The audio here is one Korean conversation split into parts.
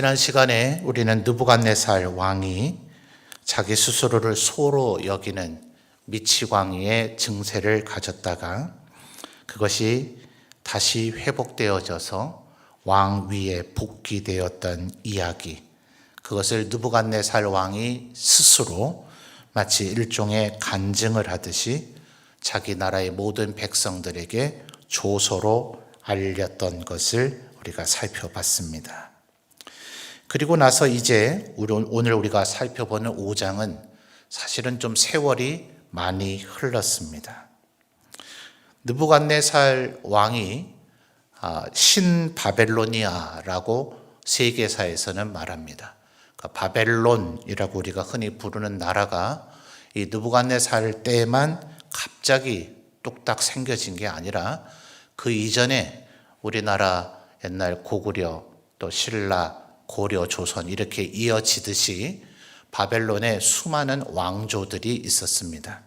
지난 시간에 우리는 느부갓네살 왕이 자기 스스로를 소로 여기는 미치광이의 증세를 가졌다가 그것이 다시 회복되어져서 왕 위에 복귀되었던 이야기, 그것을 느부갓네살 왕이 스스로 마치 일종의 간증을 하듯이 자기 나라의 모든 백성들에게 조서로 알렸던 것을 우리가 살펴봤습니다. 그리고 나서 이제 오늘 우리가 살펴보는 5장은 사실은 좀 세월이 많이 흘렀습니다. 느부갓네살 왕이 신바벨로니아라고 세계사에서는 말합니다. 그러니까 바벨론이라고 우리가 흔히 부르는 나라가 이 느부갓네살 때만 갑자기 뚝딱 생겨진 게 아니라 그 이전에 우리나라 옛날 고구려, 또 신라, 고려, 조선 이렇게 이어지듯이 바벨론에 수많은 왕조들이 있었습니다.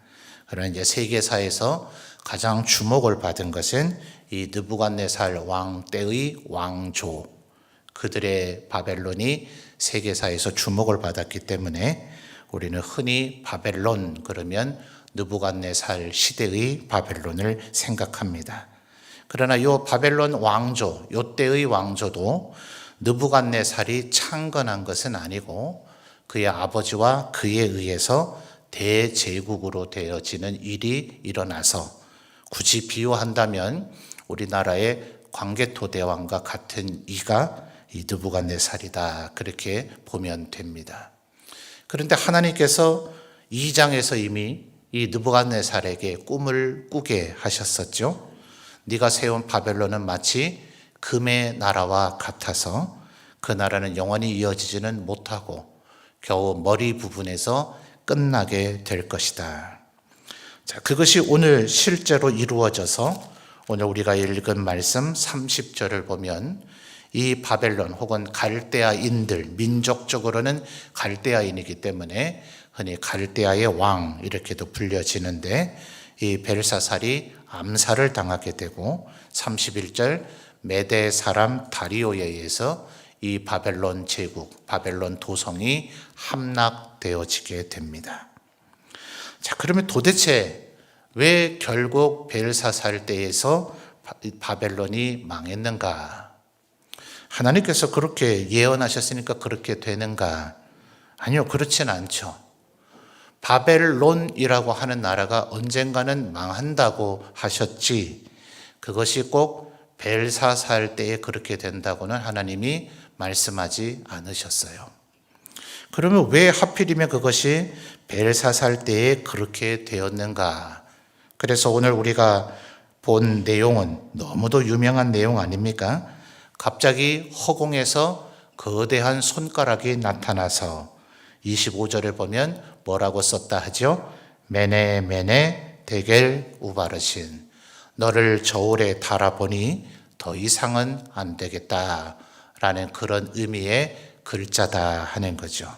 그러나 이제 세계사에서 가장 주목을 받은 것은 이 느부갓네살 왕 때의 왕조, 그들의 바벨론이 세계사에서 주목을 받았기 때문에 우리는 흔히 바벨론 그러면 느부갓네살 시대의 바벨론을 생각합니다. 그러나 이 바벨론 왕조, 이 때의 왕조도 느부갓네살이 창건한 것은 아니고 그의 아버지와 그에 의해서 대제국으로 되어지는 일이 일어나서 굳이 비유한다면 우리나라의 광개토대왕과 같은 이가 이 느부갓네살이다, 그렇게 보면 됩니다. 그런데 하나님께서 2장에서 이미 이 느부갓네살에게 꿈을 꾸게 하셨었죠. 네가 세운 바벨론은 마치 금의 나라와 같아서 그 나라는 영원히 이어지지는 못하고 겨우 머리 부분에서 끝나게 될 것이다. 자, 그것이 오늘 실제로 이루어져서 오늘 우리가 읽은 말씀 30절을 보면 이 바벨론 혹은 갈대아인들, 민족적으로는 갈대아인이기 때문에 흔히 갈대아의 왕 이렇게도 불려지는데 이 벨사살이 암살을 당하게 되고 31절 메대 사람 다리오에 의해서 이 바벨론 제국, 바벨론 도성이 함락되어지게 됩니다. 자, 그러면 도대체 왜 결국 벨사살 때에서 바벨론이 망했는가? 하나님께서 그렇게 예언하셨으니까 그렇게 되는가? 아니요, 그렇진 않죠. 바벨론이라고 하는 나라가 언젠가는 망한다고 하셨지, 그것이 꼭 벨사살 때에 그렇게 된다고는 하나님이 말씀하지 않으셨어요. 그러면 왜 하필이면 그것이 벨사살 때에 그렇게 되었는가? 그래서 오늘 우리가 본 내용은 너무도 유명한 내용 아닙니까? 갑자기 허공에서 거대한 손가락이 나타나서 25절을 보면 뭐라고 썼다 하죠? 메네 메네 데겔 우바르신, 너를 저울에 달아보니 더 이상은 안 되겠다라는 그런 의미의 글자다 하는 거죠.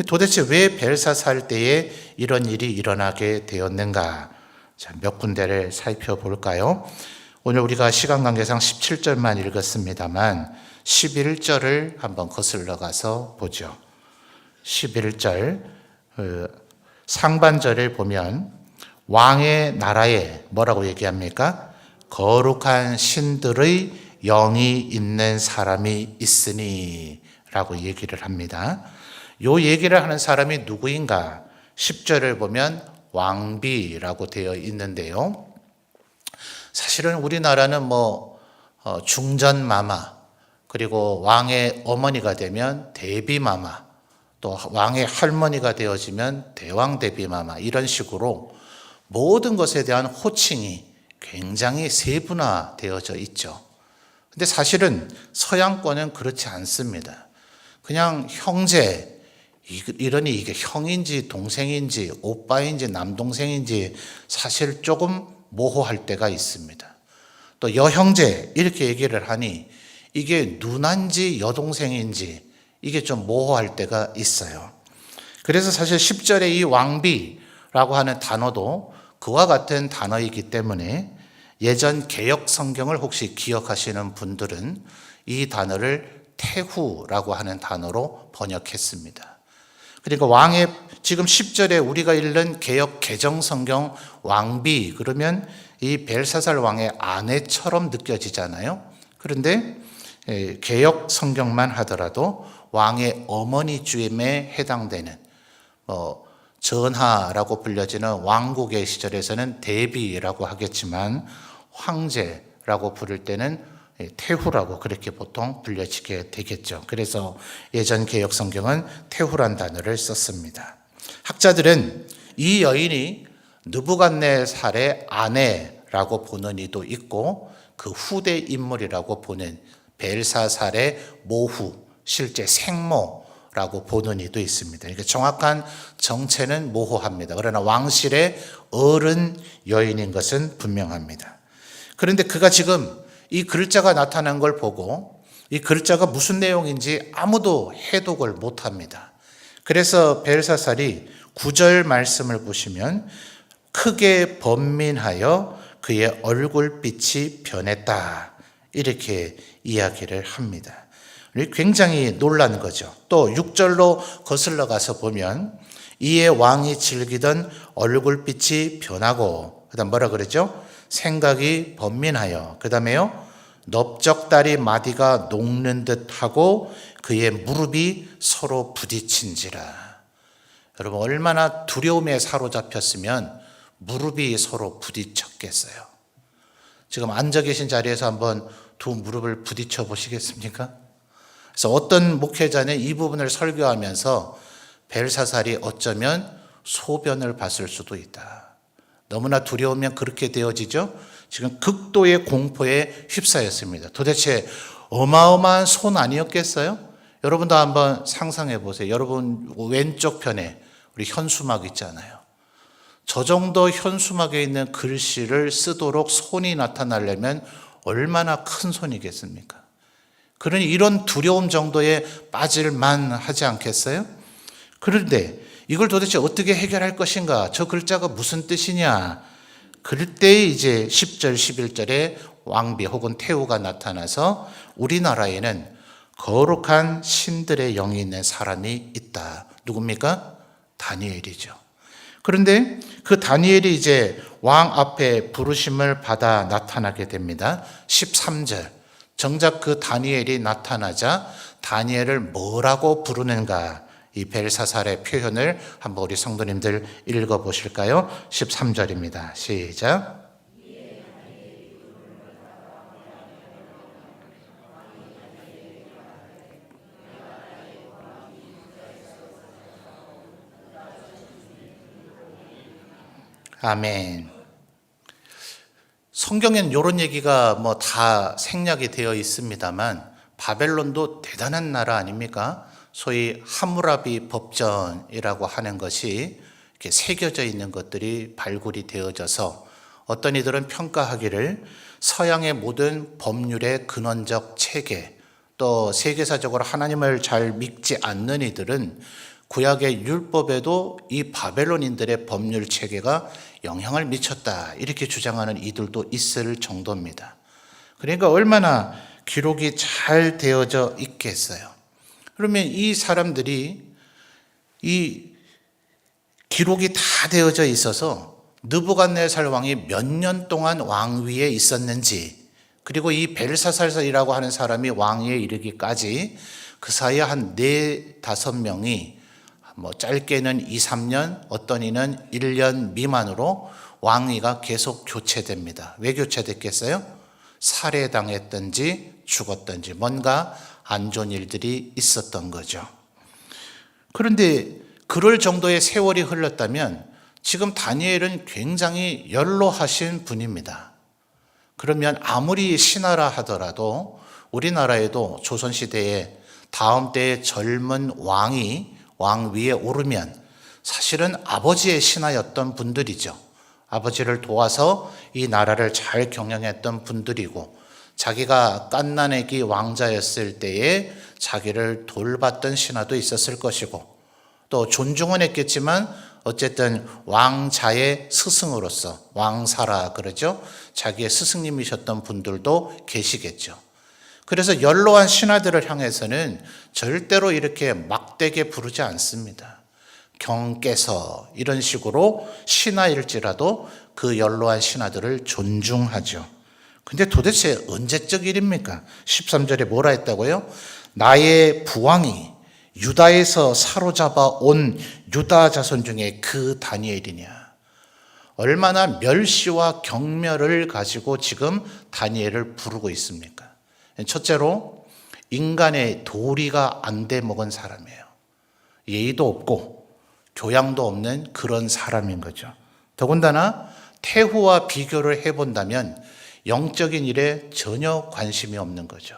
도대체 왜 벨사살 때에 이런 일이 일어나게 되었는가? 자, 몇 군데를 살펴볼까요? 오늘 우리가 시간 관계상 17절만 읽었습니다만 11절을 한번 거슬러 가서 보죠. 11절 상반절을 보면 왕의 나라에 뭐라고 얘기합니까? 거룩한 신들의 영이 있는 사람이 있으니 라고 얘기를 합니다. 이 얘기를 하는 사람이 누구인가? 10절을 보면 왕비라고 되어 있는데요. 사실은 우리나라는 중전마마, 그리고 왕의 어머니가 되면 대비마마, 또 왕의 할머니가 되어지면 대왕대비마마, 이런 식으로 모든 것에 대한 호칭이 굉장히 세분화되어져 있죠. 근데 사실은 서양권은 그렇지 않습니다. 그냥 형제, 이러니 이게 형인지 동생인지 오빠인지 남동생인지 사실 조금 모호할 때가 있습니다. 또 여형제 이렇게 얘기를 하니 이게 누나인지 여동생인지 이게 좀 모호할 때가 있어요. 그래서 사실 10절에 이 왕비라고 하는 단어도 그와 같은 단어이기 때문에 예전 개역 성경을 혹시 기억하시는 분들은 이 단어를 태후라고 하는 단어로 번역했습니다. 그러니까 왕의 지금 10절에 우리가 읽는 개역 개정성경 왕비 그러면 이 벨사살 왕의 아내처럼 느껴지잖아요. 그런데 개역 성경만 하더라도 왕의 어머니 쯤에 해당되는 전하라고 불려지는 왕국의 시절에서는 대비라고 하겠지만 황제라고 부를 때는 태후라고 그렇게 보통 불려지게 되겠죠. 그래서 예전 개역 성경은 태후란 단어를 썼습니다. 학자들은 이 여인이 느부갓네살의 아내라고 보는 이도 있고 그 후대 인물이라고 보는 벨사살의 모후, 실제 생모라고 보는 이도 있습니다. 그러니까 정확한 정체는 모호합니다. 그러나 왕실의 어른 여인인 것은 분명합니다. 그런데 그가 지금 이 글자가 나타난 걸 보고 이 글자가 무슨 내용인지 아무도 해독을 못합니다. 그래서 벨사살이 9절 말씀을 보시면 크게 번민하여 그의 얼굴빛이 변했다 이렇게 이야기를 합니다. 굉장히 놀란 거죠. 또 6절로 거슬러 가서 보면 이에 왕이 즐기던 얼굴빛이 변하고 그다음 뭐라 그러죠? 생각이 번민하여 그 다음에요 넓적다리 마디가 녹는 듯하고 그의 무릎이 서로 부딪힌지라. 여러분 얼마나 두려움에 사로잡혔으면 무릎이 서로 부딪혔겠어요. 지금 앉아 계신 자리에서 한번 두 무릎을 부딪혀 보시겠습니까? 그래서 어떤 목회자는 이 부분을 설교하면서 벨사살이 어쩌면 소변을 봤을 수도 있다. 너무나 두려우면 그렇게 되어지죠. 지금 극도의 공포에 휩싸였습니다. 도대체 어마어마한 손 아니었겠어요? 여러분도 한번 상상해 보세요. 여러분 왼쪽 편에 우리 현수막 있잖아요. 저 정도 현수막에 있는 글씨를 쓰도록 손이 나타나려면 얼마나 큰 손이겠습니까? 그러니 이런 두려움 정도에 빠질 만하지 않겠어요? 그런데 이걸 도대체 어떻게 해결할 것인가? 저 글자가 무슨 뜻이냐? 그럴 때 이제 10절, 11절에 왕비 혹은 태후가 나타나서 우리나라에는 거룩한 신들의 영이 있는 사람이 있다. 누굽니까? 다니엘이죠. 그런데 그 다니엘이 이제 왕 앞에 부르심을 받아 나타나게 됩니다. 13절. 정작 그 다니엘이 나타나자 다니엘을 뭐라고 부르는가? 이 벨사살의 표현을 한번 우리 성도님들 읽어보실까요? 13절입니다. 시작. 아멘. 성경엔 이런 얘기가 뭐 다 생략이 되어 있습니다만 바벨론도 대단한 나라 아닙니까? 소위 하무라비 법전이라고 하는 것이 이렇게 새겨져 있는 것들이 발굴이 되어져서 어떤 이들은 평가하기를 서양의 모든 법률의 근원적 체계 또 세계사적으로 하나님을 잘 믿지 않는 이들은 구약의 율법에도 이 바벨론인들의 법률 체계가 영향을 미쳤다 이렇게 주장하는 이들도 있을 정도입니다. 그러니까 얼마나 기록이 잘 되어져 있겠어요. 그러면 이 사람들이 이 기록이 다 되어져 있어서 느부갓네살 왕이 몇 년 동안 왕위에 있었는지 그리고 이 벨사살이라고 하는 사람이 왕위에 이르기까지 그 사이에 한 4-5명이 뭐 짧게는 2-3년 어떤 이는 1년 미만으로 왕위가 계속 교체됩니다. 왜 교체됐겠어요? 살해당했든지 죽었든지 뭔가 안 좋은 일들이 있었던 거죠. 그런데 그럴 정도의 세월이 흘렀다면 지금 다니엘은 굉장히 연로하신 분입니다. 그러면 아무리 신하라 하더라도 우리나라에도 조선시대에 다음 때의 젊은 왕이 왕위에 오르면 사실은 아버지의 신하였던 분들이죠. 아버지를 도와서 이 나라를 잘 경영했던 분들이고 자기가 갓난아기 왕자였을 때에 자기를 돌봤던 신하도 있었을 것이고 또 존중은 했겠지만 어쨌든 왕자의 스승으로서 왕사라 그러죠. 자기의 스승님이셨던 분들도 계시겠죠. 그래서 연로한 신하들을 향해서는 절대로 이렇게 막대게 부르지 않습니다. 경께서 이런 식으로 신하일지라도 그 연로한 신하들을 존중하죠. 근데 도대체 언제적 일입니까? 13절에 뭐라 했다고요? 나의 부왕이 유다에서 사로잡아 온 유다 자손 중에 그 다니엘이냐. 얼마나 멸시와 경멸을 가지고 지금 다니엘을 부르고 있습니까? 첫째로 인간의 도리가 안 돼 먹은 사람이에요. 예의도 없고 교양도 없는 그런 사람인 거죠. 더군다나 태후와 비교를 해본다면 영적인 일에 전혀 관심이 없는 거죠.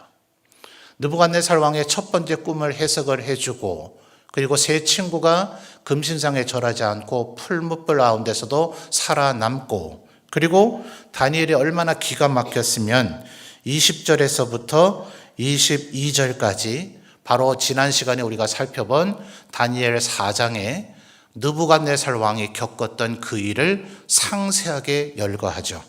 느부갓네살 왕의 첫 번째 꿈을 해석을 해주고 그리고 세 친구가 금신상에 절하지 않고 풀무불 가운데서도 살아남고 그리고 다니엘이 얼마나 기가 막혔으면 20절에서부터 22절까지 바로 지난 시간에 우리가 살펴본 다니엘 4장에 느부갓네살 왕이 겪었던 그 일을 상세하게 열거하죠.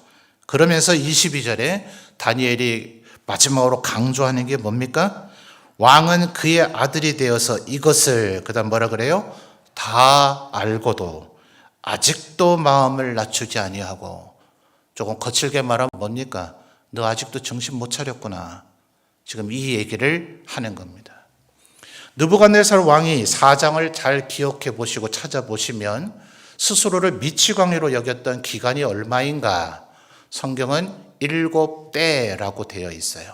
그러면서 22절에 다니엘이 마지막으로 강조하는 게 뭡니까? 왕은 그의 아들이 되어서 이것을 그다음 뭐라 그래요? 다 알고도 아직도 마음을 낮추지 아니하고 조금 거칠게 말하면 뭡니까? 너 아직도 정신 못 차렸구나. 지금 이 얘기를 하는 겁니다. 느부갓네살 왕이 4장을 잘 기억해 보시고 찾아보시면 스스로를 미치광이로 여겼던 기간이 얼마인가? 성경은 7때라고 되어 있어요.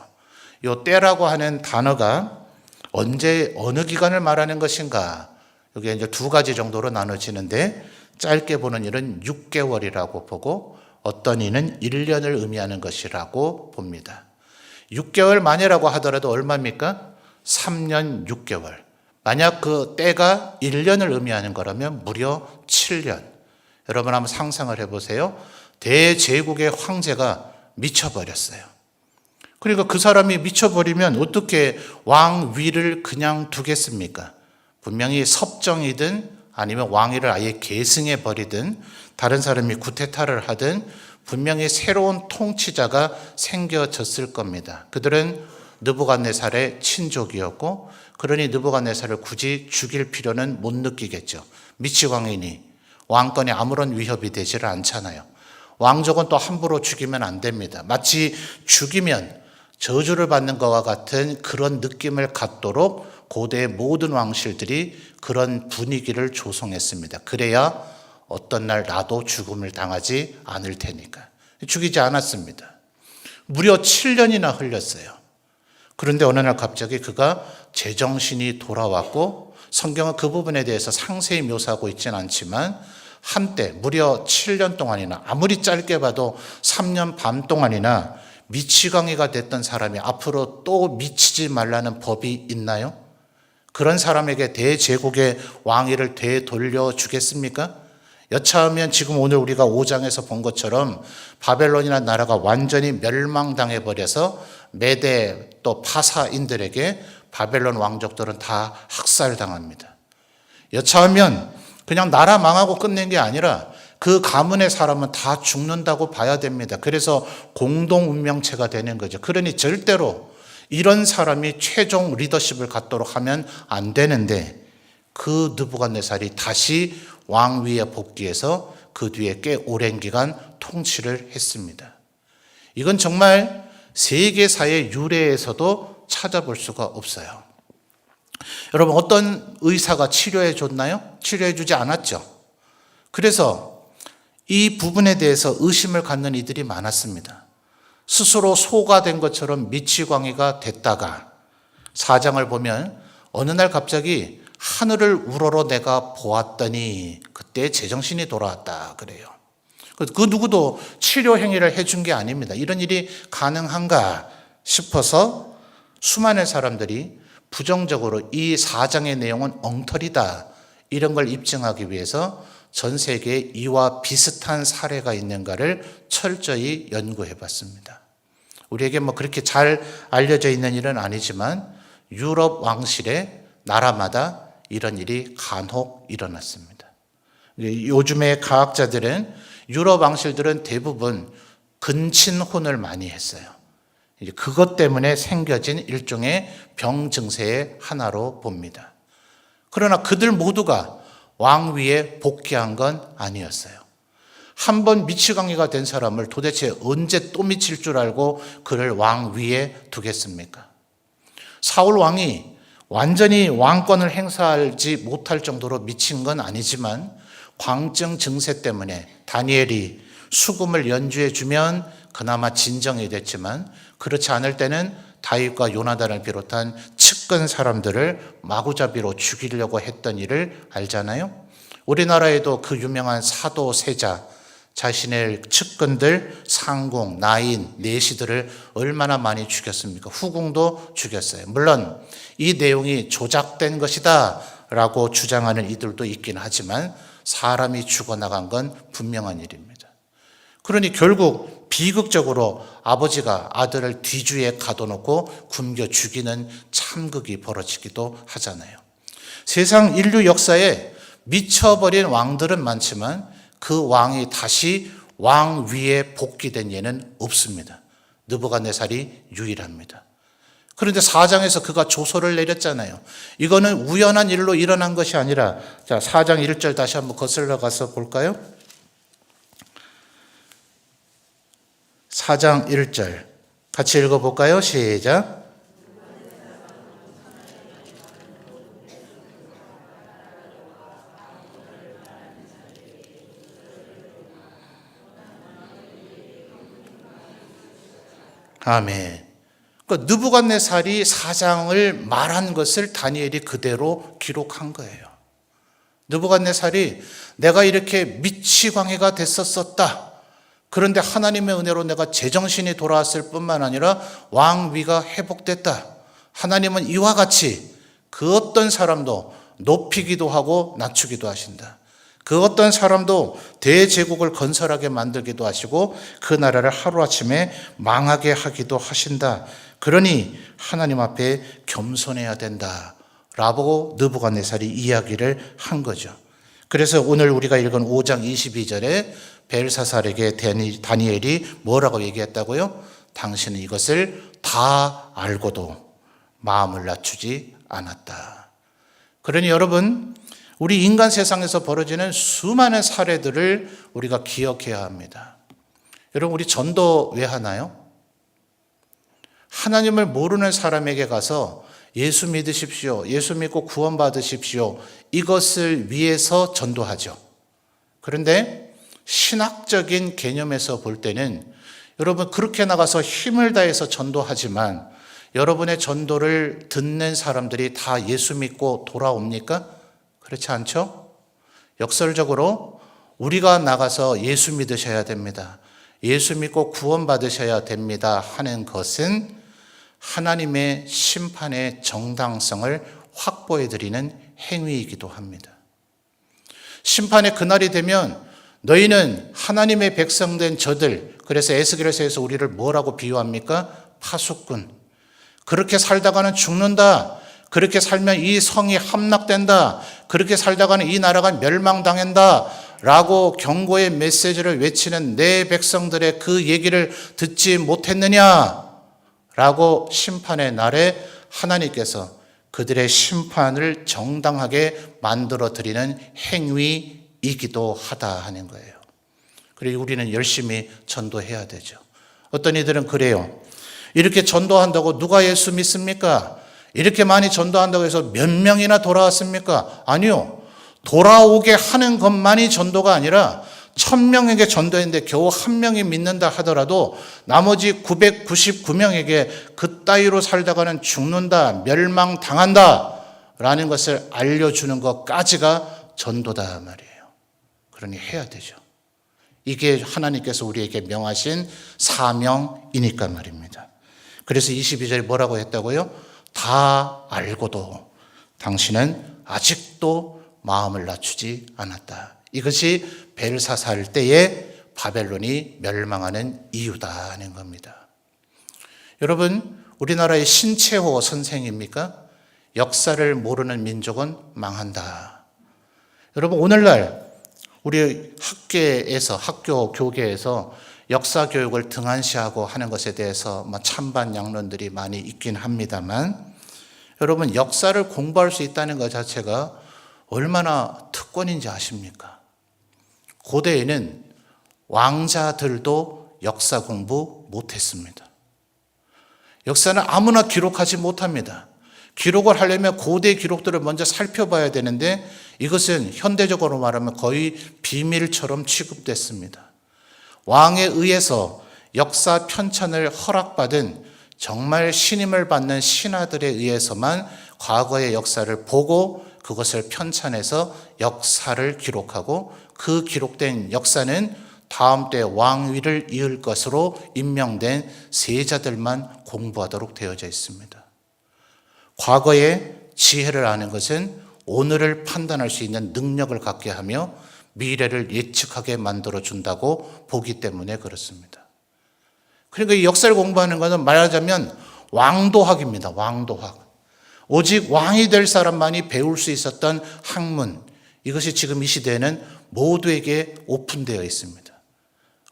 이 때라고 하는 단어가 언제 어느 기간을 말하는 것인가? 여기 이제 두 가지 정도로 나눠지는데 짧게 보는 일은 6개월이라고 보고 어떤 이는 1년을 의미하는 것이라고 봅니다. 6개월 만이라고 하더라도 얼마입니까? 3년 6개월. 만약 그 때가 1년을 의미하는 거라면 무려 7년. 여러분 한번 상상을 해보세요. 대제국의 황제가 미쳐버렸어요. 그러니까 그 사람이 미쳐버리면 어떻게 왕위를 그냥 두겠습니까? 분명히 섭정이든 아니면 왕위를 아예 계승해버리든 다른 사람이 쿠데타를 하든 분명히 새로운 통치자가 생겨졌을 겁니다. 그들은 느부갓네살의 친족이었고 그러니 느부갓네살을 굳이 죽일 필요는 못 느끼겠죠. 미치광이니 왕권에 아무런 위협이 되지를 않잖아요. 왕족은 또 함부로 죽이면 안 됩니다. 마치 죽이면 저주를 받는 것과 같은 그런 느낌을 갖도록 고대의 모든 왕실들이 그런 분위기를 조성했습니다. 그래야 어떤 날 나도 죽음을 당하지 않을 테니까. 죽이지 않았습니다. 무려 7년이나 흘렸어요. 그런데 어느 날 갑자기 그가 제정신이 돌아왔고 성경은 그 부분에 대해서 상세히 묘사하고 있지는 않지만 한때 무려 7년 동안이나 아무리 짧게 봐도 3년 반 동안이나 미치광이가 됐던 사람이 앞으로 또 미치지 말라는 법이 있나요? 그런 사람에게 대제국의 왕위를 되돌려 주겠습니까? 여차하면 지금 오늘 우리가 5장에서 본 것처럼 바벨론이라는 나라가 완전히 멸망당해 버려서 메대 또 파사인들에게 바벨론 왕족들은 다 학살당합니다. 여차하면 그냥 나라 망하고 끝낸 게 아니라 그 가문의 사람은 다 죽는다고 봐야 됩니다. 그래서 공동 운명체가 되는 거죠. 그러니 절대로 이런 사람이 최종 리더십을 갖도록 하면 안 되는데 그 느부갓네살이 다시 왕위에 복귀해서 그 뒤에 꽤 오랜 기간 통치를 했습니다. 이건 정말 세계사의 유래에서도 찾아볼 수가 없어요. 여러분 어떤 의사가 치료해 줬나요? 치료해 주지 않았죠. 그래서 이 부분에 대해서 의심을 갖는 이들이 많았습니다. 스스로 소가 된 것처럼 미치광이가 됐다가 4장을 보면 어느 날 갑자기 하늘을 우러러 내가 보았더니 그때 제정신이 돌아왔다 그래요. 그 누구도 치료 행위를 해준 게 아닙니다. 이런 일이 가능한가 싶어서 수많은 사람들이 부정적으로 이 4장의 내용은 엉터리다 이런 걸 입증하기 위해서 전 세계에 이와 비슷한 사례가 있는가를 철저히 연구해 봤습니다. 우리에게 뭐 그렇게 잘 알려져 있는 일은 아니지만 유럽 왕실의 나라마다 이런 일이 간혹 일어났습니다. 요즘의 과학자들은 유럽 왕실들은 대부분 근친혼을 많이 했어요. 이제 그것 때문에 생겨진 일종의 병 증세의 하나로 봅니다. 그러나 그들 모두가 왕 위에 복귀한 건 아니었어요. 한 번 미치광이가 된 사람을 도대체 언제 또 미칠 줄 알고 그를 왕 위에 두겠습니까? 사울 왕이 완전히 왕권을 행사하지 못할 정도로 미친 건 아니지만 광증 증세 때문에 다니엘이 수금을 연주해 주면 그나마 진정이 됐지만, 그렇지 않을 때는 다윗과 요나단을 비롯한 측근 사람들을 마구잡이로 죽이려고 했던 일을 알잖아요. 우리나라에도 그 유명한 사도 세자, 자신의 측근들, 상궁, 나인, 내시들을 얼마나 많이 죽였습니까? 후궁도 죽였어요. 물론 이 내용이 조작된 것이다 라고 주장하는 이들도 있긴 하지만 사람이 죽어나간 건 분명한 일입니다. 그러니 결국 비극적으로 아버지가 아들을 뒤주에 가둬놓고 굶겨 죽이는 참극이 벌어지기도 하잖아요. 세상 인류 역사에 미쳐버린 왕들은 많지만 그 왕이 다시 왕 위에 복귀된 예는 없습니다. 느부갓네살이 유일합니다. 그런데 4장에서 그가 조서를 내렸잖아요. 이거는 우연한 일로 일어난 것이 아니라, 자, 4장 1절 다시 한번 거슬러 가서 볼까요? 4장 1절 같이 읽어볼까요? 시작. 아멘. 그러니까 느부갓네살이 4장을 말한 것을 다니엘이 그대로 기록한 거예요. 느부갓네살이 내가 이렇게 미치광이가 됐었다. 그런데 하나님의 은혜로 내가 제정신이 돌아왔을 뿐만 아니라 왕위가 회복됐다. 하나님은 이와 같이 그 어떤 사람도 높이기도 하고 낮추기도 하신다. 그 어떤 사람도 대제국을 건설하게 만들기도 하시고 그 나라를 하루아침에 망하게 하기도 하신다. 그러니 하나님 앞에 겸손해야 된다 라고 느부갓네살이 이야기를 한 거죠. 그래서 오늘 우리가 읽은 5장 22절에 벨사살에게 다니엘이 뭐라고 얘기했다고요? 당신은 이것을 다 알고도 마음을 낮추지 않았다. 그러니 여러분, 우리 인간 세상에서 벌어지는 수많은 사례들을 우리가 기억해야 합니다. 여러분, 우리 전도 왜 하나요? 하나님을 모르는 사람에게 가서 예수 믿으십시오, 예수 믿고 구원 받으십시오, 이것을 위해서 전도하죠. 그런데 신학적인 개념에서 볼 때는 여러분, 그렇게 나가서 힘을 다해서 전도하지만 여러분의 전도를 듣는 사람들이 다 예수 믿고 돌아옵니까? 그렇지 않죠? 역설적으로 우리가 나가서 예수 믿으셔야 됩니다, 예수 믿고 구원 받으셔야 됩니다 하는 것은 하나님의 심판의 정당성을 확보해 드리는 행위이기도 합니다. 심판의 그날이 되면 너희는 하나님의 백성된 저들, 그래서 에스겔서에서 우리를 뭐라고 비유합니까? 파수꾼. 그렇게 살다가는 죽는다. 그렇게 살면 이 성이 함락된다. 그렇게 살다가는 이 나라가 멸망당한다 라고 경고의 메시지를 외치는 내 백성들의 그 얘기를 듣지 못했느냐 라고 심판의 날에 하나님께서 그들의 심판을 정당하게 만들어 드리는 행위이기도 하다 하는 거예요. 그리고 우리는 열심히 전도해야 되죠. 어떤 이들은 그래요. 이렇게 전도한다고 누가 예수 믿습니까? 이렇게 많이 전도한다고 해서 몇 명이나 돌아왔습니까? 아니요. 돌아오게 하는 것만이 전도가 아니라 1000명에게 전도했는데 겨우 1명이 믿는다 하더라도 나머지 999명에게 그따위로 살다가는 죽는다, 멸망당한다 라는 것을 알려주는 것까지가 전도다 말이에요. 그러니 해야 되죠. 이게 하나님께서 우리에게 명하신 사명이니까 말입니다. 그래서 22절에 뭐라고 했다고요? 다 알고도 당신은 아직도 마음을 낮추지 않았다. 이것이 벨사살 때에 바벨론이 멸망하는 이유다 하는 겁니다. 여러분, 우리나라의 신채호 선생입니까? 역사를 모르는 민족은 망한다. 여러분, 오늘날 우리 학교 교계에서 역사 교육을 등한시하고 하는 것에 대해서 찬반 양론들이 많이 있긴 합니다만, 여러분 역사를 공부할 수 있다는 것 자체가 얼마나 특권인지 아십니까? 고대에는 왕자들도 역사 공부 못했습니다. 역사는 아무나 기록하지 못합니다. 기록을 하려면 고대 기록들을 먼저 살펴봐야 되는데 이것은 현대적으로 말하면 거의 비밀처럼 취급됐습니다. 왕에 의해서 역사 편찬을 허락받은 정말 신임을 받는 신하들에 의해서만 과거의 역사를 보고 그것을 편찬해서 역사를 기록하고, 그 기록된 역사는 다음 때 왕위를 이을 것으로 임명된 세자들만 공부하도록 되어져 있습니다. 과거의 지혜를 아는 것은 오늘을 판단할 수 있는 능력을 갖게 하며 미래를 예측하게 만들어준다고 보기 때문에 그렇습니다. 그러니까 이 역사를 공부하는 것은 말하자면 왕도학입니다. 왕도학. 오직 왕이 될 사람만이 배울 수 있었던 학문, 이것이 지금 이 시대에는 모두에게 오픈되어 있습니다.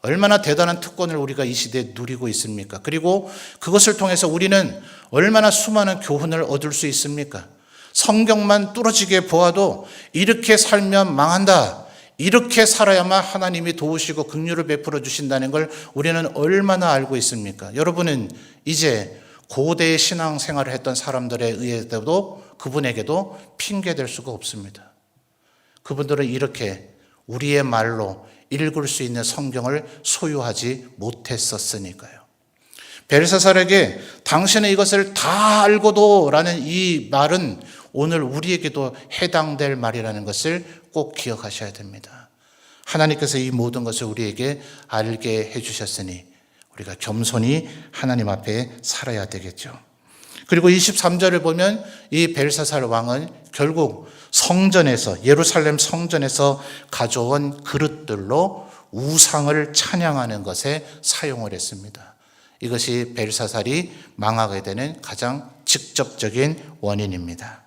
얼마나 대단한 특권을 우리가 이 시대에 누리고 있습니까? 그리고 그것을 통해서 우리는 얼마나 수많은 교훈을 얻을 수 있습니까? 성경만 뚫어지게 보아도 이렇게 살면 망한다, 이렇게 살아야만 하나님이 도우시고 긍휼을 베풀어 주신다는 걸 우리는 얼마나 알고 있습니까? 여러분은 이제 고대의 신앙생활을 했던 사람들에 의해서도 그분에게도 핑계댈 수가 없습니다. 그분들은 이렇게 우리의 말로 읽을 수 있는 성경을 소유하지 못했었으니까요. 벨사살에게 당신은 이것을 다 알고도 라는 이 말은 오늘 우리에게도 해당될 말이라는 것을 꼭 기억하셔야 됩니다. 하나님께서 이 모든 것을 우리에게 알게 해주셨으니 우리가 겸손히 하나님 앞에 살아야 되겠죠. 그리고 23절을 보면 이 벨사살 왕은 결국 성전에서, 예루살렘 성전에서 가져온 그릇들로 우상을 찬양하는 것에 사용을 했습니다. 이것이 벨사살이 망하게 되는 가장 직접적인 원인입니다.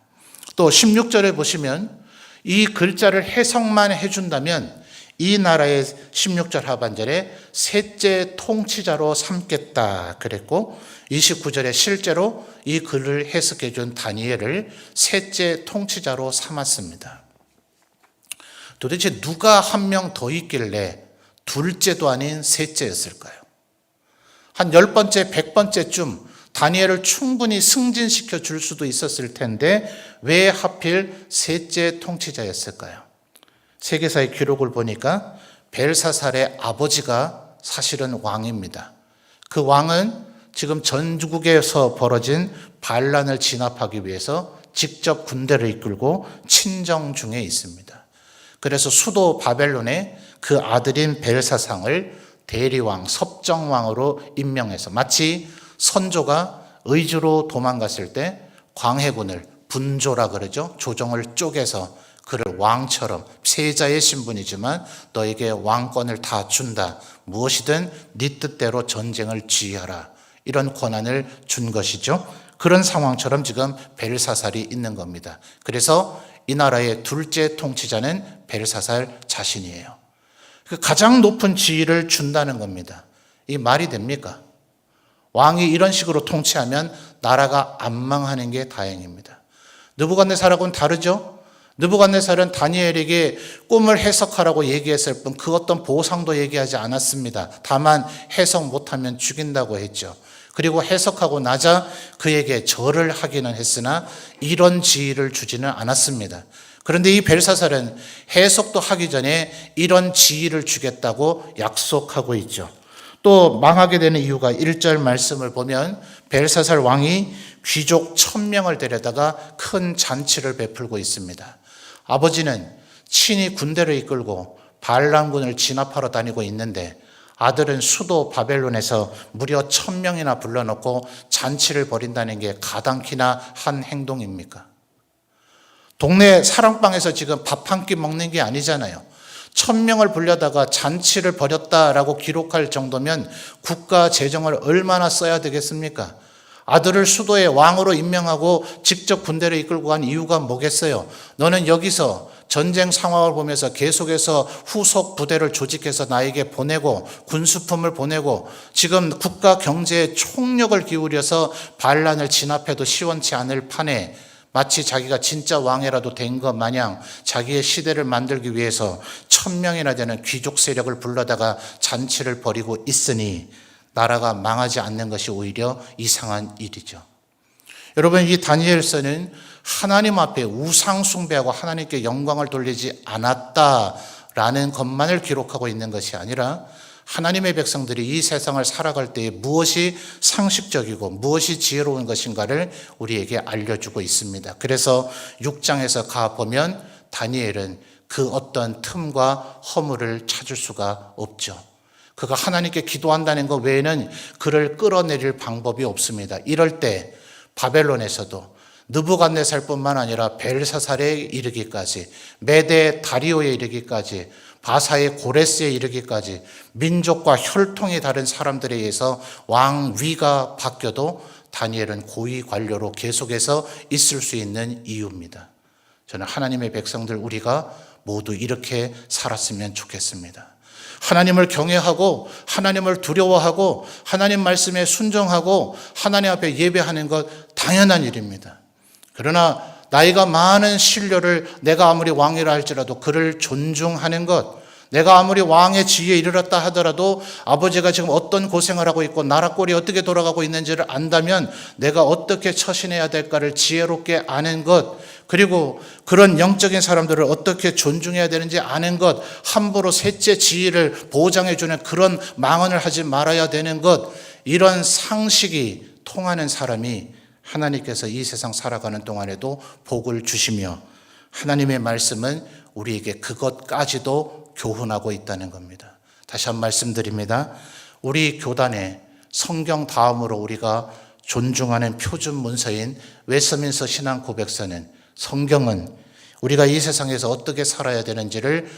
또 16절에 보시면 이 글자를 해석만 해준다면 이 나라의 16절 하반절에 셋째 통치자로 삼겠다 그랬고, 29절에 실제로 이 글을 해석해 준 다니엘을 셋째 통치자로 삼았습니다. 도대체 누가 한 명 더 있길래 둘째도 아닌 셋째였을까요? 한 10번째, 100번째쯤 다니엘을 충분히 승진시켜 줄 수도 있었을 텐데 왜 하필 셋째 통치자였을까요? 세계사의 기록을 보니까 벨사살의 아버지가 사실은 왕입니다. 그 왕은 지금 전국에서 벌어진 반란을 진압하기 위해서 직접 군대를 이끌고 친정 중에 있습니다. 그래서 수도 바벨론에 그 아들인 벨사상을 대리왕, 섭정왕으로 임명해서 마치 선조가 의주로 도망갔을 때 광해군을, 분조라 그러죠, 조정을 쪼개서 그를 왕처럼, 세자의 신분이지만 너에게 왕권을 다 준다, 무엇이든 네 뜻대로 전쟁을 지휘하라, 이런 권한을 준 것이죠. 그런 상황처럼 지금 벨사살이 있는 겁니다. 그래서 이 나라의 둘째 통치자는 벨사살 자신이에요. 가장 높은 지위를 준다는 겁니다. 이 말이 됩니까? 왕이 이런 식으로 통치하면 나라가 안 망하는 게 다행입니다. 느부갓네살하고는 다르죠? 느부갓네살은 다니엘에게 꿈을 해석하라고 얘기했을 뿐 그 어떤 보상도 얘기하지 않았습니다. 다만 해석 못하면 죽인다고 했죠. 그리고 해석하고 나자 그에게 절을 하기는 했으나 이런 지위를 주지는 않았습니다. 그런데 이 벨사살은 해석도 하기 전에 이런 지위를 주겠다고 약속하고 있죠. 또 망하게 되는 이유가 1절 말씀을 보면 벨사살 왕이 귀족 1000명을 데려다가 큰 잔치를 베풀고 있습니다. 아버지는 친히 군대를 이끌고 반란군을 진압하러 다니고 있는데 아들은 수도 바벨론에서 무려 1000명이나 불러놓고 잔치를 벌인다는 게 가당키나 한 행동입니까? 동네 사랑방에서 지금 밥 한 끼 먹는 게 아니잖아요. 1000명을 불려다가 잔치를 벌였다라고 기록할 정도면 국가 재정을 얼마나 써야 되겠습니까? 아들을 수도의 왕으로 임명하고 직접 군대를 이끌고 간 이유가 뭐겠어요? 너는 여기서 전쟁 상황을 보면서 계속해서 후속 부대를 조직해서 나에게 보내고 군수품을 보내고 지금 국가 경제에 총력을 기울여서 반란을 진압해도 시원치 않을 판에 마치 자기가 진짜 왕이라도 된 것 마냥 자기의 시대를 만들기 위해서 1000명이나 되는 귀족 세력을 불러다가 잔치를 벌이고 있으니 나라가 망하지 않는 것이 오히려 이상한 일이죠. 여러분, 이 다니엘서는 하나님 앞에 우상 숭배하고 하나님께 영광을 돌리지 않았다라는 것만을 기록하고 있는 것이 아니라 하나님의 백성들이 이 세상을 살아갈 때에 무엇이 상식적이고 무엇이 지혜로운 것인가를 우리에게 알려주고 있습니다. 그래서 6장에서 가보면 다니엘은 그 어떤 틈과 허물을 찾을 수가 없죠. 그가 하나님께 기도한다는 것 외에는 그를 끌어내릴 방법이 없습니다. 이럴 때 바벨론에서도 느부갓네살뿐만 아니라 벨사살에 이르기까지, 메대 다리오에 이르기까지, 바사의 고레스에 이르기까지 민족과 혈통이 다른 사람들에 의해서 왕위가 바뀌어도 다니엘은 고위 관료로 계속해서 있을 수 있는 이유입니다. 저는 하나님의 백성들 우리가 모두 이렇게 살았으면 좋겠습니다. 하나님을 경외하고 하나님을 두려워하고 하나님 말씀에 순종하고 하나님 앞에 예배하는 것 당연한 일입니다. 그러나 나이가 많은 신료를 내가 아무리 왕이라 할지라도 그를 존중하는 것, 내가 아무리 왕의 지위에 이르렀다 하더라도 아버지가 지금 어떤 고생을 하고 있고 나라 꼴이 어떻게 돌아가고 있는지를 안다면 내가 어떻게 처신해야 될까를 지혜롭게 아는 것, 그리고 그런 영적인 사람들을 어떻게 존중해야 되는지 아는 것, 함부로 셋째 지위를 보장해 주는 그런 망언을 하지 말아야 되는 것, 이런 상식이 통하는 사람이 하나님께서 이 세상 살아가는 동안에도 복을 주시며 하나님의 말씀은 우리에게 그것까지도 교훈하고 있다는 겁니다. 다시 한 말씀드립니다. 우리 교단에 성경 다음으로 우리가 존중하는 표준 문서인 웨스트민스터 신앙 고백서는, 성경은 우리가 이 세상에서 어떻게 살아야 되는지를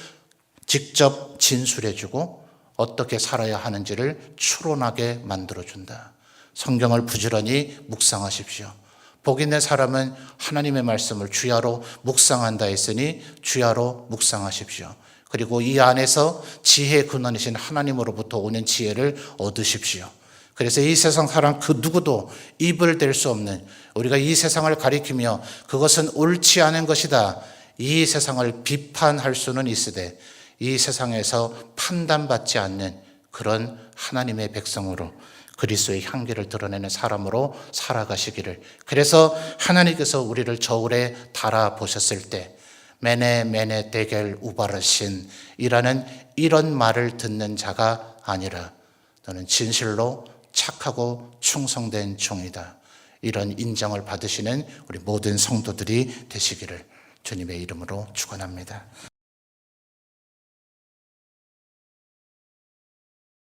직접 진술해주고 어떻게 살아야 하는지를 추론하게 만들어준다. 성경을 부지런히 묵상하십시오. 복 있는 사람은 하나님의 말씀을 주야로 묵상한다 했으니 주야로 묵상하십시오. 그리고 이 안에서 지혜의 근원이신 하나님으로부터 오는 지혜를 얻으십시오. 그래서 이 세상 사람 그 누구도 입을 댈 수 없는, 우리가 이 세상을 가리키며 그것은 옳지 않은 것이다, 이 세상을 비판할 수는 있으되 이 세상에서 판단받지 않는 그런 하나님의 백성으로 그리스도의 향기를 드러내는 사람으로 살아가시기를. 그래서 하나님께서 우리를 저울에 달아보셨을 때 메네 메네 데겔 우바르신 이라는 이런 말을 듣는 자가 아니라 너는 진실로 착하고 충성된 종이다, 이런 인정을 받으시는 우리 모든 성도들이 되시기를 주님의 이름으로 축원합니다.